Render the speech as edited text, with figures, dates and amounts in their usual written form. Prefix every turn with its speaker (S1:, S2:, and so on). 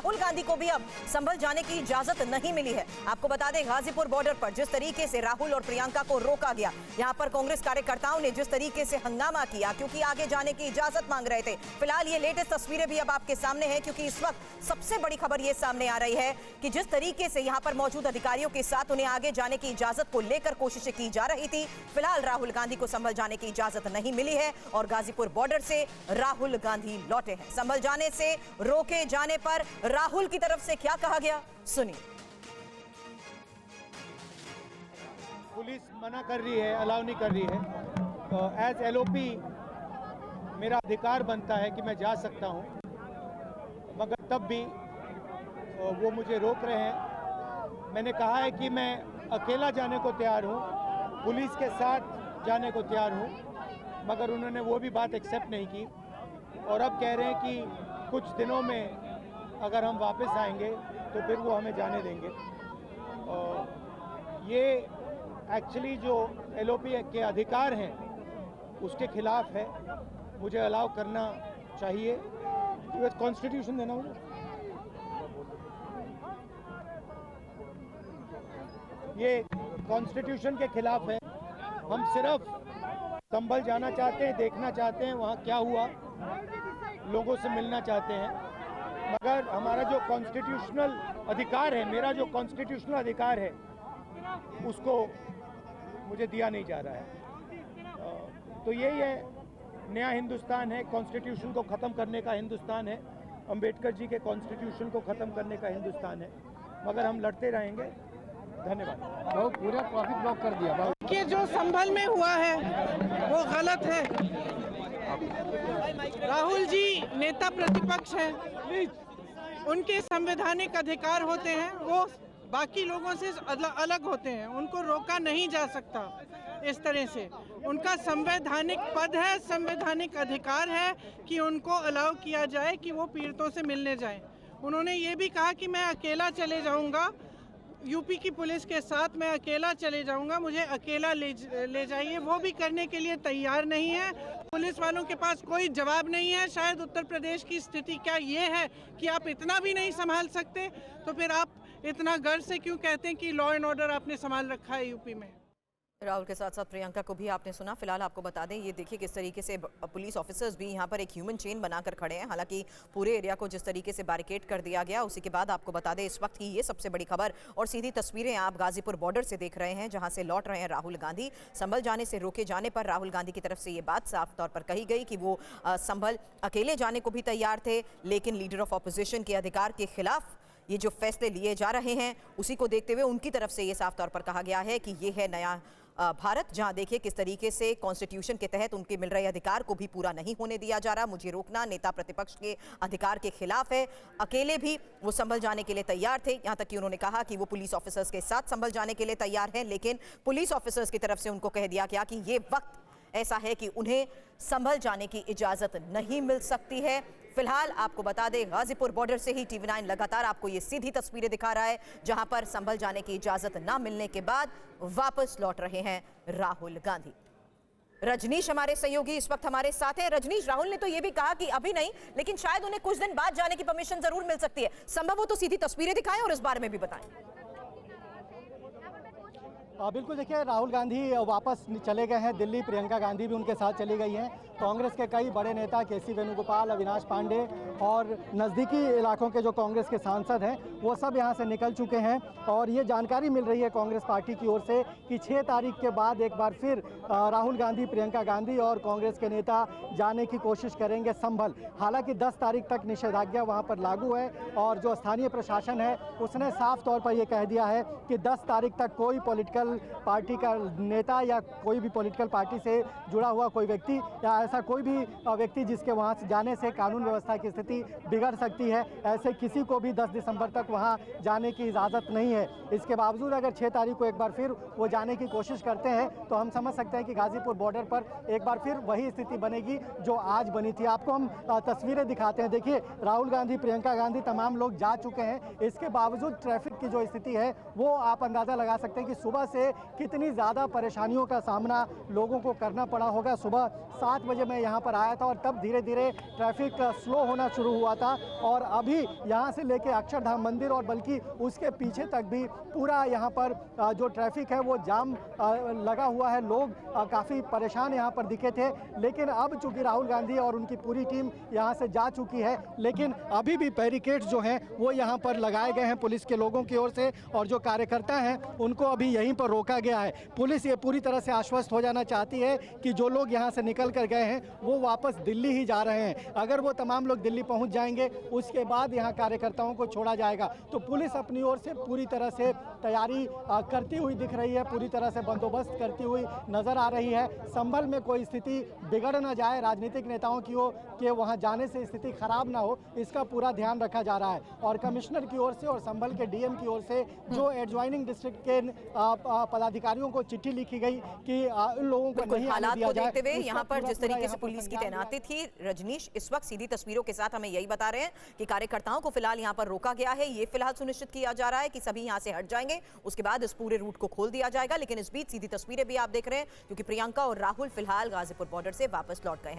S1: राहुल गांधी को भी अब संभल जाने की इजाजत नहीं मिली है। आपको बता दें, गाजीपुर बॉर्डर पर जिस तरीके से राहुल और प्रियंका को रोका गया, यहां पर कांग्रेस कार्यकर्ताओं ने जिस तरीके से हंगामा किया क्योंकि आगे जाने की इजाजत मांग रहे थे। फिलहाल ये लेटेस्ट तस्वीरें भी अब आपके सामने हैं, क्योंकि इस वक्त सबसे बड़ी खबर ये सामने आ रही है कि जिस तरीके से यहां पर मौजूद अधिकारियों के साथ उन्हें आगे जाने की इजाजत को लेकर कोशिशें की जा रही थी। फिलहाल राहुल गांधी को संभल जाने की इजाजत नहीं मिली है और गाजीपुर बॉर्डर से राहुल गांधी लौटे हैं। संभल जाने से रोके जाने पर राहुल की तरफ से क्या कहा गया, सुनिए।
S2: पुलिस मना कर रही है, अलाउ नहीं कर रही है। एज एलओपी मेरा अधिकार बनता है कि मैं जा सकता हूं, मगर तब भी वो मुझे रोक रहे हैं। मैंने कहा है कि मैं अकेला जाने को तैयार हूं, पुलिस के साथ जाने को तैयार हूं, मगर उन्होंने वो भी बात एक्सेप्ट नहीं की और अब कह रहे हैं कि कुछ दिनों में अगर हम वापस आएंगे तो फिर वो हमें जाने देंगे। ये एक्चुअली जो एलओपी के अधिकार हैं उसके खिलाफ है। मुझे अलाउ करना चाहिए। कॉन्स्टिट्यूशन देना मुझे, ये कॉन्स्टिट्यूशन के खिलाफ है। हम सिर्फ संभल जाना चाहते हैं, देखना चाहते हैं वहाँ क्या हुआ, लोगों से मिलना चाहते हैं, मगर हमारा जो कॉन्स्टिट्यूशनल अधिकार है, मेरा जो कॉन्स्टिट्यूशनल अधिकार है, उसको मुझे दिया नहीं जा रहा है। तो यही है, नया हिंदुस्तान है, कॉन्स्टिट्यूशन को ख़त्म करने का हिंदुस्तान है, अंबेडकर जी के कॉन्स्टिट्यूशन को ख़त्म करने का हिंदुस्तान है, मगर हम लड़ते रहेंगे। धन्यवाद।
S3: पूरा ट्रैफिक ब्लॉक कर दिया
S4: कि जो संभल में हुआ है वो गलत है। राहुल जी नेता प्रतिपक्ष हैं, उनके संवैधानिक अधिकार होते हैं, वो बाकी लोगों से अलग होते हैं, उनको रोका नहीं जा सकता इस तरह से। उनका संवैधानिक पद है, संवैधानिक अधिकार है कि उनको अलाउ किया जाए कि वो पीड़ितों से मिलने जाएं। उन्होंने ये भी कहा कि मैं अकेला चले जाऊंगा, यूपी की पुलिस के साथ मैं अकेला चले जाऊंगा, मुझे अकेला ले जाइए। वो भी करने के लिए तैयार नहीं है। पुलिस वालों के पास कोई जवाब नहीं है। शायद उत्तर प्रदेश की स्थिति क्या ये है कि आप इतना भी नहीं संभाल सकते, तो फिर आप इतना गर्व से क्यों कहते हैं कि लॉ एंड ऑर्डर आपने संभाल रखा है यूपी में।
S1: राहुल के साथ साथ प्रियंका को भी आपने सुना। फिलहाल आपको बता दें, ये देखिए किस तरीके से पुलिस ऑफिसर्स भी यहाँ पर एक ह्यूमन चेन बनाकर खड़े हैं। हालांकि पूरे एरिया को जिस तरीके से बैरिकेड कर दिया गया, उसी के बाद आपको बता दें इस वक्त की ये सबसे बड़ी खबर और सीधी तस्वीरें आप गाजीपुर बॉर्डर से देख रहे हैं, जहाँ से लौट रहे हैं राहुल गांधी। संभल जाने से रोके जाने पर राहुल गांधी की तरफ से ये बात साफ तौर पर कही गई कि वो संभल अकेले जाने को भी तैयार थे, लेकिन लीडर ऑफ ऑपोजिशन के अधिकार के खिलाफ ये जो फैसले लिए जा रहे हैं उसी को देखते हुए उनकी तरफ से ये साफ तौर पर कहा गया है कि ये है नया भारत, जहां देखिए किस तरीके से कॉन्स्टिट्यूशन के तहत उनके मिल रहे अधिकार को भी पूरा नहीं होने दिया जा रहा। मुझे रोकना नेता प्रतिपक्ष के अधिकार के खिलाफ है। अकेले भी वो संभल जाने के लिए तैयार थे, यहां तक कि उन्होंने कहा कि वो पुलिस ऑफिसर्स के साथ संभल जाने के लिए तैयार हैं, लेकिन पुलिस ऑफिसर्स की तरफ से उनको कह दिया गया कि ये वक्त ऐसा है कि उन्हें संभल जाने की इजाजत नहीं मिल सकती है। फिलहाल आपको बता दें, गाजीपुर बॉर्डर से ही TV9 लगातार आपको ये सीधी तस्वीरें दिखा रहा है, जहां पर संभल जाने की इजाजत ना मिलने के बाद वापस लौट रहे हैं राहुल गांधी। रजनीश हमारे सहयोगी इस वक्त हमारे साथ हैं। रजनीश, राहुल ने तो ये भी कहा कि अभी नहीं, लेकिन शायद उन्हें कुछ दिन बाद जाने की परमिशन जरूर मिल सकती है। संभव हो तो सीधी तस्वीरें दिखाएं और इस बारे में भी बताएं।
S3: बिल्कुल, देखिए राहुल गांधी वापस चले गए हैं दिल्ली, प्रियंका गांधी भी उनके साथ चली गई हैं। कांग्रेस के कई बड़े नेता केसी वेणुगोपाल, अविनाश पांडे और नज़दीकी इलाकों के जो कांग्रेस के सांसद हैं वो सब यहां से निकल चुके हैं और ये जानकारी मिल रही है कांग्रेस पार्टी की ओर से कि 6 तारीख के बाद एक बार फिर राहुल गांधी, प्रियंका गांधी और कांग्रेस के नेता जाने की कोशिश करेंगे संभल। हालांकि 10 तारीख तक निषेधाज्ञा वहाँ पर लागू है और जो स्थानीय प्रशासन है उसने साफ तौर पर यह कह दिया है कि 10 तारीख तक कोई पॉलिटिकल पार्टी का नेता या कोई भी पॉलिटिकल पार्टी से जुड़ा हुआ कोई व्यक्ति या ऐसा कोई भी व्यक्ति जिसके वहां से जाने से कानून व्यवस्था की स्थिति बिगड़ सकती है, ऐसे किसी को भी 10 दिसंबर तक वहां जाने की इजाज़त नहीं है। इसके बावजूद अगर 6 तारीख को एक बार फिर वो जाने की कोशिश करते हैं तो हम समझ सकते हैं कि गाजीपुर बॉर्डर पर एक बार फिर वही स्थिति बनेगी जो आज बनी थी। आपको हम तस्वीरें दिखाते हैं। देखिए, राहुल गांधी, प्रियंका गांधी तमाम लोग जा चुके हैं। इसके बावजूद ट्रैफिक की जो स्थिति है वो आप अंदाज़ा लगा सकते हैं कि सुबह से से कितनी ज़्यादा परेशानियों का सामना लोगों को करना पड़ा होगा। सुबह 7 बजे मैं यहाँ पर आया था और तब धीरे धीरे ट्रैफिक स्लो होना शुरू हुआ था और अभी यहाँ से लेके अक्षरधाम मंदिर और बल्कि उसके पीछे तक भी पूरा यहाँ पर जो ट्रैफिक है वो जाम लगा हुआ है। लोग काफ़ी परेशान यहाँ पर दिखे थे, लेकिन अब चूंकि राहुल गांधी और उनकी पूरी टीम यहाँ से जा चुकी है, लेकिन अभी भी बैरिकेड्स जो हैं वो यहाँ पर लगाए गए हैं पुलिस के लोगों की ओर से और जो कार्यकर्ता हैं उनको अभी यहीं पर रोका गया है। पुलिस ये पूरी तरह से आश्वस्त हो जाना चाहती है कि जो लोग यहाँ से निकल कर गए हैं वो वापस दिल्ली ही जा रहे हैं। अगर वो तमाम लोग दिल्ली पहुँच जाएंगे उसके बाद यहाँ कार्यकर्ताओं को छोड़ा जाएगा। तो पुलिस अपनी ओर से पूरी तरह से तैयारी करती हुई दिख रही है, पूरी तरह से बंदोबस्त करती हुई नजर आ रही है। संभल में कोई स्थिति बिगड़ न जाए, राजनीतिक नेताओं की ओर के वहां जाने से स्थिति खराब ना हो, इसका पूरा ध्यान रखा जा रहा है। और कमिश्नर की ओर से और संभल के डीएम की ओर से जो एडजॉइनिंग डिस्ट्रिक्ट के पदाधिकारियों को चिट्ठी लिखी गई कि इन लोगों को नहीं आने दिया जाए।
S1: देखते हुए यहाँ पर जिस तरीके से पुलिस की तैनाती थी, रजनीश इस वक्त सीधी तस्वीरों के साथ हमें यही बता रहे हैं कि कार्यकर्ताओं को फिलहाल यहाँ पर रोका गया है। ये फिलहाल सुनिश्चित किया जा रहा है कि सभी यहाँ से हट जाएंगे, उसके बाद इस पूरे रूट को खोल दिया जाएगा। लेकिन इस बीच सीधी तस्वीरें भी आप देख रहे हैं क्योंकि प्रियंका और राहुल फिलहाल गाजीपुर बॉर्डर से वापस लौट गए हैं।